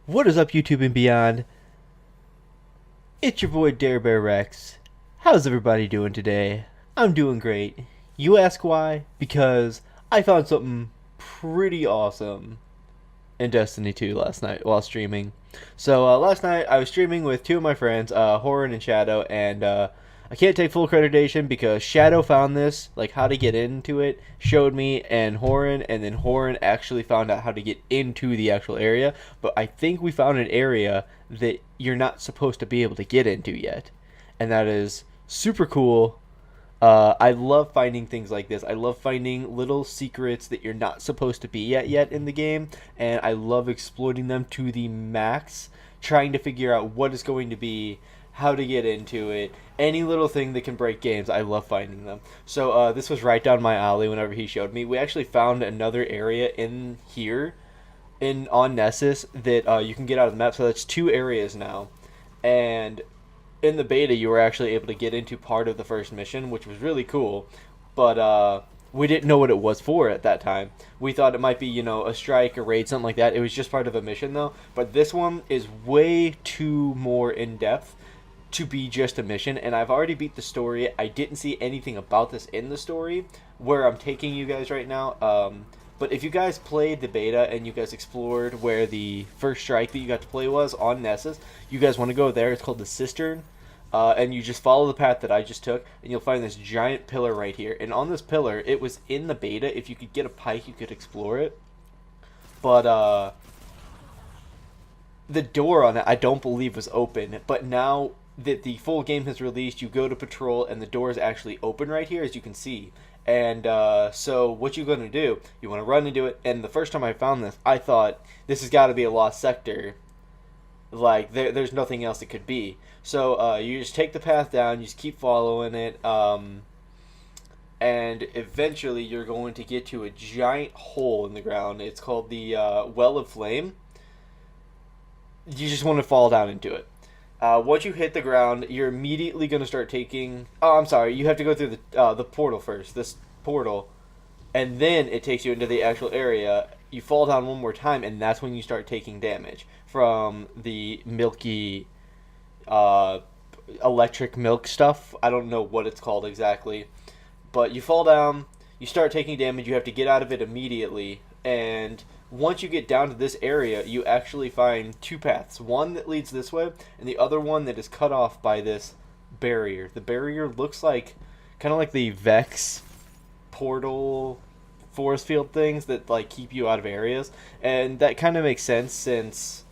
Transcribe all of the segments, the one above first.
What is up, YouTube and beyond? It's your boy D-Wrex. How's everybody doing today? I'm doing great. You ask why? Because I found something pretty awesome in Destiny 2 last night while streaming. So last night I was streaming with two of my friends, Horan and Shadow, and I can't take full accreditation because Shadow found this, like how to get into it, showed me, and then Horan actually found out how to get into the actual area. But I think we found an area that you're not supposed to be able to get into yet, and that is super cool. I love finding things like this. I love finding little secrets that you're not supposed to be at yet in the game, and I love exploiting them to the max, trying to figure out what is going to be, how to get into it, any little thing that can break games. I love finding them. So this was right down my alley whenever he showed me. We actually found another area in here on Nessus that you can get out of the map. So that's two areas now, and in the beta you were actually able to get into part of the first mission, which was really cool. But we didn't know what it was for at that time. We thought it might be, a strike, a raid, something like that. It was just part of a mission though. But this one is way too more in depth to be just a mission, and I've already beat the story. I didn't see anything about this in the story where I'm taking you guys right now. But if you guys played the beta and you guys explored where the first strike that you got to play was on Nessus, you guys want to go there. It's called the Cistern. And you just follow the path that I just took, and you'll find this giant pillar right here. And on this pillar, it was in the beta. If you could get a pike, you could explore it. But the door on it, I don't believe was open. But now that the full game has released, you go to patrol, and the door is actually open right here, as you can see. And so what you're going to do, you want to run into it. And the first time I found this, I thought, this has got to be a lost sector. Like, there's nothing else it could be. So you just take the path down, you just keep following it, and eventually you're going to get to a giant hole in the ground. It's called the Well of Flame. You just want to fall down into it. Once you hit the ground, you're immediately going to start taking... Oh, I'm sorry. You have to go through the portal first. This portal. And then it takes you into the actual area. You fall down one more time, and that's when you start taking damage from the milky... electric milk stuff. I don't know what it's called exactly. But you fall down. You start taking damage. You have to get out of it immediately. And... once you get down to this area, you actually find two paths. One that leads this way, and the other one that is cut off by this barrier. The barrier looks like, kind of like the Vex portal force field things that like keep you out of areas. And that kind of makes sense since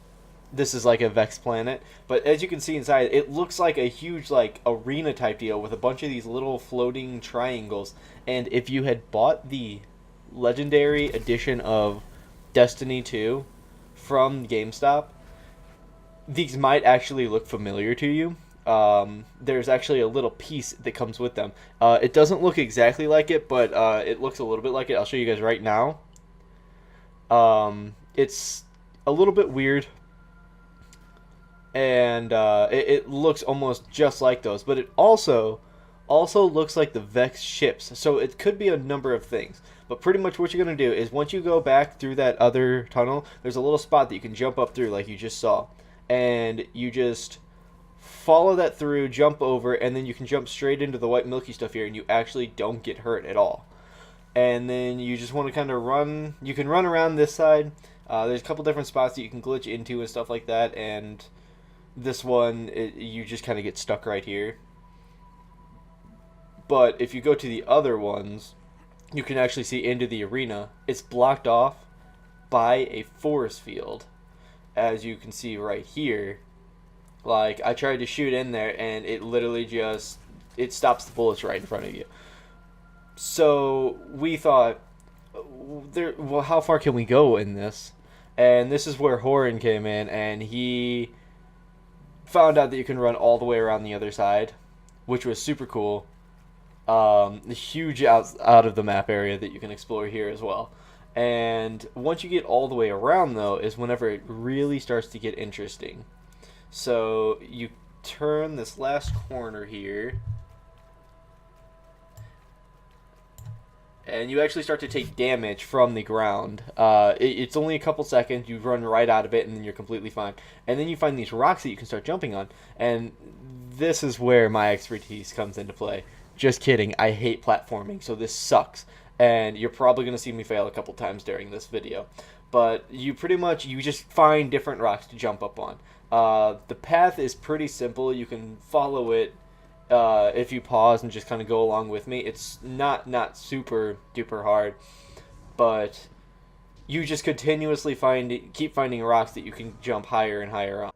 this is like a Vex planet. But as you can see inside, it looks like a huge like arena type deal with a bunch of these little floating triangles. And if you had bought the legendary edition of Destiny 2 from GameStop, these might actually look familiar to you. There's actually a little piece that comes with them. It doesn't look exactly like it, but it looks a little bit like it. I'll show you guys right now. It's a little bit weird, and it looks almost just like those, but it also looks like the Vex ships. So it could be a number of things. But pretty much what you're going to do is once you go back through that other tunnel, there's a little spot that you can jump up through like you just saw. And you just follow that through, jump over, and then you can jump straight into the white milky stuff here, and you actually don't get hurt at all. And then you just want to kind of run. You can run around this side. There's a couple different spots that you can glitch into and stuff like that. And this one, you just kind of get stuck right here. But if you go to the other ones, you can actually see into the arena. It's blocked off by a force field, as you can see right here. Like, I tried to shoot in there, and it literally just... it stops the bullets right in front of you. So, we thought, well, how far can we go in this? And this is where Horan came in, and he found out that you can run all the way around the other side, which was super cool. Huge out of the map area that you can explore here as well. And once you get all the way around, though, is whenever it really starts to get interesting. So you turn this last corner here, and you actually start to take damage from the ground. It's only a couple seconds. You run right out of it, and then you're completely fine. And then you find these rocks that you can start jumping on, and this is where my expertise comes into play. Just kidding. I hate platforming, so this sucks. And you're probably going to see me fail a couple times during this video. But you just find different rocks to jump up on. The path is pretty simple. You can follow it if you pause and just kind of go along with me. It's not super duper hard, but you just continuously keep finding rocks that you can jump higher and higher on.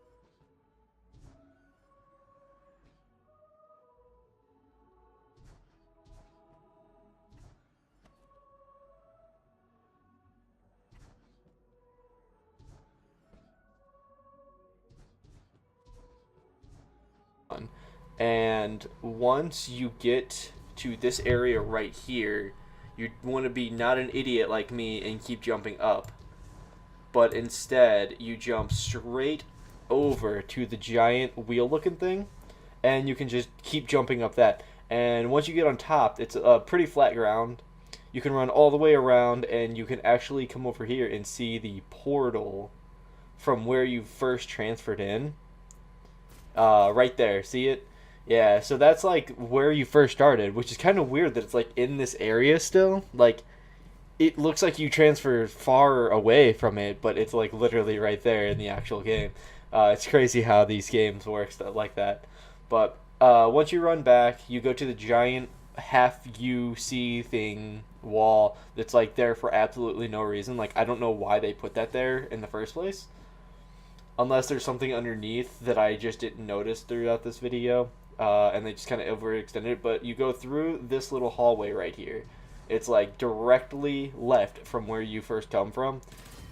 And once you get to this area right here, you want to be not an idiot like me and keep jumping up, but instead you jump straight over to the giant wheel looking thing, and you can just keep jumping up that. And once you get on top, it's a pretty flat ground. You can run all the way around, and you can actually come over here and see the portal from where you first transferred in. Right there, see it? Yeah, so that's like where you first started, which is kind of weird that it's like in this area still. Like, it looks like you transfer far away from it, but it's like literally right there in the actual game. It's crazy how these games work stuff like that. But once you run back, you go to the giant half UC thing wall that's like there for absolutely no reason. Like, I don't know why they put that there in the first place. Unless there's something underneath that I just didn't notice throughout this video, and they just kind of overextended it. But you go through this little hallway right here. It's like directly left from where you first come from,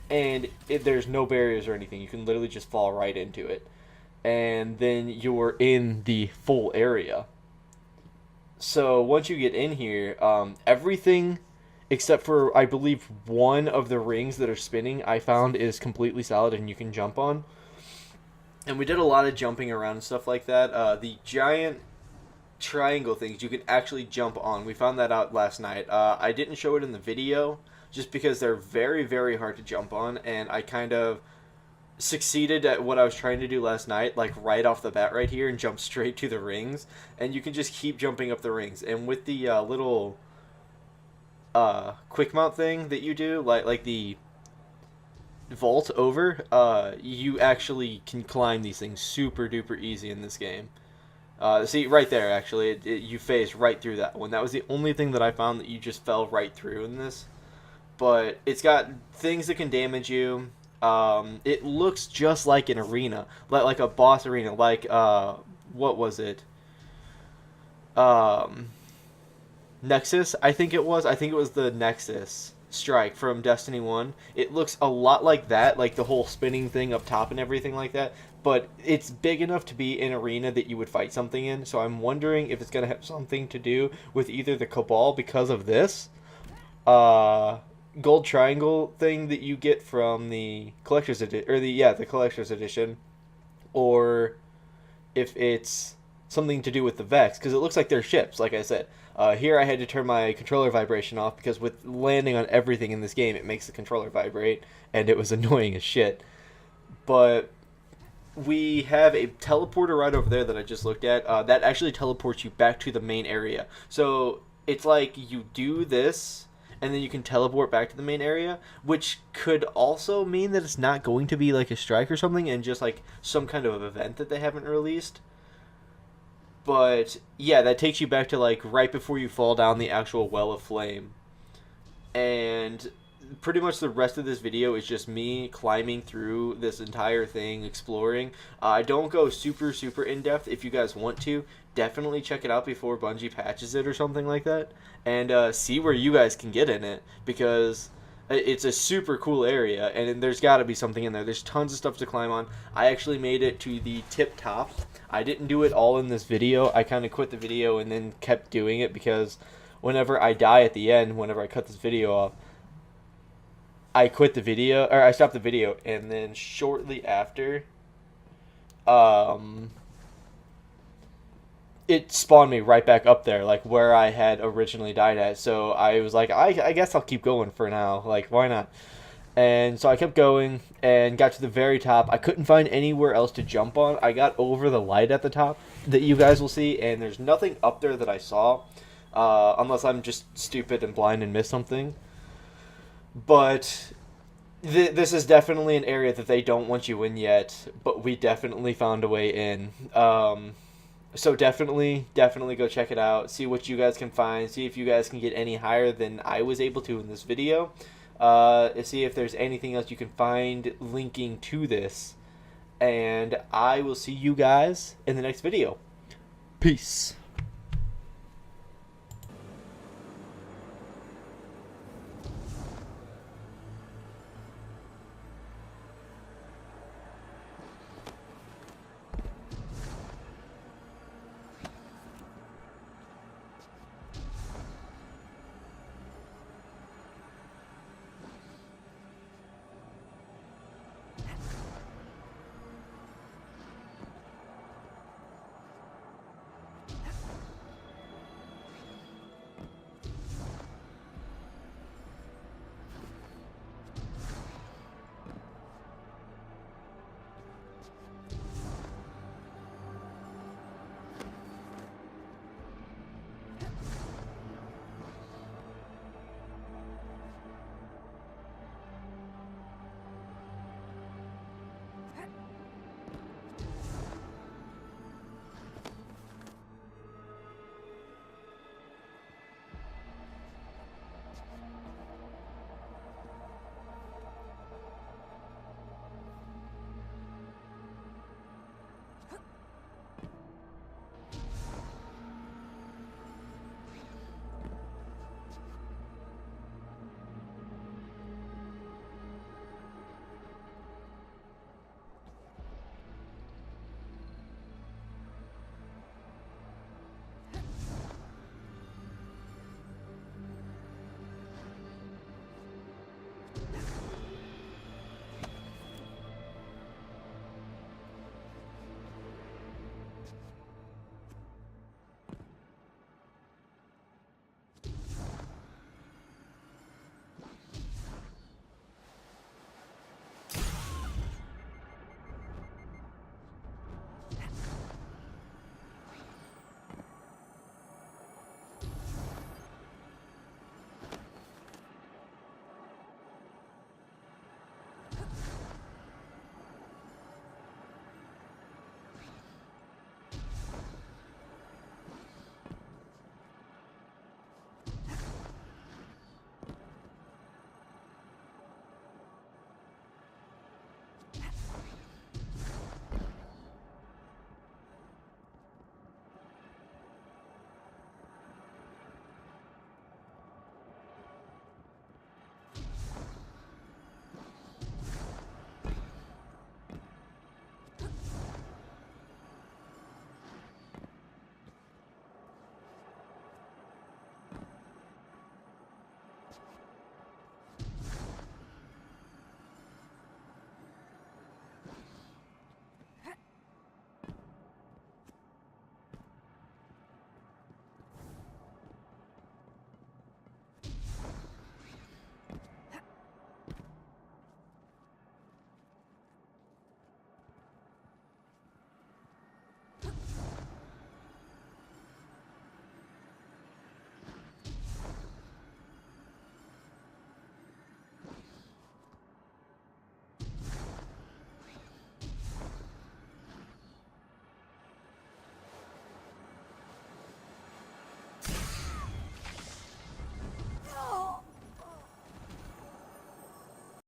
and there's no barriers or anything. You can literally just fall right into it, and then you're in the full area. So once you get in here, everything except for, I believe, one of the rings that are spinning, I found is completely solid and you can jump on. And we did a lot of jumping around and stuff like that. The giant triangle things you can actually jump on. We found that out last night. I didn't show it in the video just because they're very, very hard to jump on, and I kind of succeeded at what I was trying to do last night, like right off the bat right here, and jump straight to the rings. And you can just keep jumping up the rings. And with the little quick mount thing that you do, like the vault over, you actually can climb these things super duper easy in this game. See, right there, actually, you phased right through that one. That was the only thing that I found that you just fell right through in this. But it's got things that can damage you. It looks just like an arena, like a boss arena, like, what was it? Nexus, I think it was. I think it was the Nexus strike from Destiny 1. It looks a lot like that, like the whole spinning thing up top and everything like that, but it's big enough to be an arena that you would fight something in, so I'm wondering if it's going to have something to do with either the Cabal because of this gold triangle thing that you get from the collector's edition, or the collector's edition, or if it's something to do with the Vex, because it looks like they're ships, like I said. Here I had to turn my controller vibration off because with landing on everything in this game, it makes the controller vibrate, and it was annoying as shit. But we have a teleporter right over there that I just looked at. That actually teleports you back to the main area. So it's like you do this, and then you can teleport back to the main area, which could also mean that it's not going to be like a strike or something, and just like some kind of event that they haven't released. But yeah, that takes you back to like right before you fall down the actual well of flame. And pretty much the rest of this video is just me climbing through this entire thing, exploring. I don't go super in depth. If you guys want to, definitely check it out before Bungie patches it or something like that, and see where you guys can get in it, because it's a super cool area, and there's got to be something in there. There's tons of stuff to climb on. I actually made it to the tip top. I didn't do it all in this video. I kind of quit the video and then kept doing it because whenever I die at the end, whenever I cut this video off, I quit the video, or I stopped the video, and then shortly after, it spawned me right back up there, like where I had originally died at. So I was like, I guess I'll keep going for now. Like, why not? And so I kept going and got to the very top. I couldn't find anywhere else to jump on. I got over the light at the top that you guys will see, and there's nothing up there that I saw, unless I'm just stupid and blind and missed something. But this is definitely an area that they don't want you in yet, but we definitely found a way in. So definitely go check it out. See what you guys can find. See if you guys can get any higher than I was able to in this video. See if there's anything else you can find linking to this. And I will see you guys in the next video. Peace.